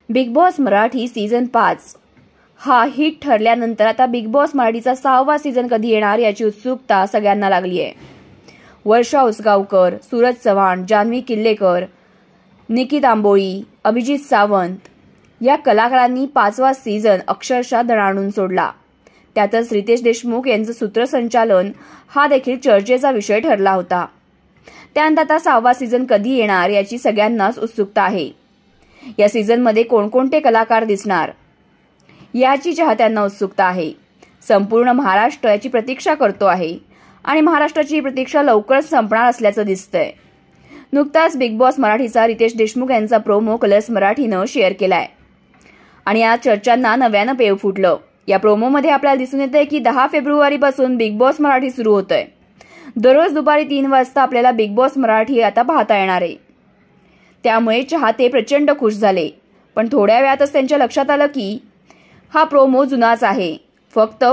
Big boss Marathi season 5 हा hit ठरल्यानंतर आता बिग बॉस मराठीचा 6वा सीझन कधी येणार याची उत्सुकता सगळ्यांना लागली आहे। वर्षा उसगावकर, सूरज चव्हाण, जान्हवी किल्लेकर, निकी तांबोळी, अभिजित सावंत या कलाकारांनी 5वा सीझन अक्षरशः दणाणून सोडला। त्यातच रितेश देशमुख यांचं सूत्रसंचालन हा देखील चर्चेचा विषय ठरला होता। त्यानंतर आता 6वा सीझन कधी येणार याची सगळ्यांनाच उत्सुकता आहे। या सीझनमध्ये कोणकोणते कलाकार दिसणार याची चाहत्यांना उत्सुकता आहे। संपूर्ण महाराष्ट्र याची प्रतीक्षा करतो आहे आणि महाराष्ट्राची प्रतीक्षा लवकरच संपणार असल्याचं दिसतंय। नुकताच बिग बॉस मराठीचा रितेश देशमुख यांचा प्रोमो कलर्स मराठीनं शेअर केलाय आणि या चर्चांना नव्यानं पेव फुटलं। या प्रोमोमध्ये आपल्याला दिसून येतंय की 10 फेब्रुवारीपासून बिग बॉस मराठी सुरू होतंय। दररोज दुपारी 3 वाजता आपल्याला बिग बॉस मराठी आता पाहता येणार आहे। त्यामुळे चाहते प्रचंड खुश झाले, पण थोड्या वेळातच त्यांच्या लक्षात आलं की हा प्रोमो जुनाच आहे, फक्त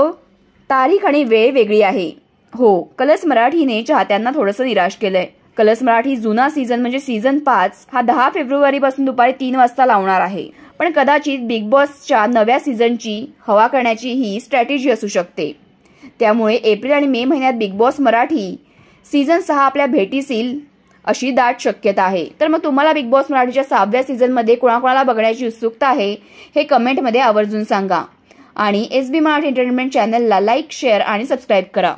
तारीख आणि वेळ वेगळी आहे। हो, कलर्स मराठीने चाहत्यांना थोडंसं निराश केलंय। कलर्स मराठी जुना सीझन म्हणजे सीझन 5 हा 10 फेब्रुवारीपासून दुपारी 3 वाजता लावणार आहे, पण कदाचित बिग बॉसच्या नव्या सीझनची हवा करण्याची ही स्ट्रॅटेजी असू शकते। त्यामुळे एप्रिल आणि मे महिन्यात बिग बॉस मराठी सीझन 6 आपल्या भेटीस येईल अशी दाट शक्यता आहे। तर मग तुम्हाला बिग बॉस मराठीच्या 6व्या सीझनमध्ये कोणाकोणाला बघण्याची उत्सुकता आहे हे कमेंटमध्ये आवर्जून सांगा आणि एसबी मराठी एंटरटेनमेंट चॅनलला लाईक, शेअर आणि सबस्क्राईब करा।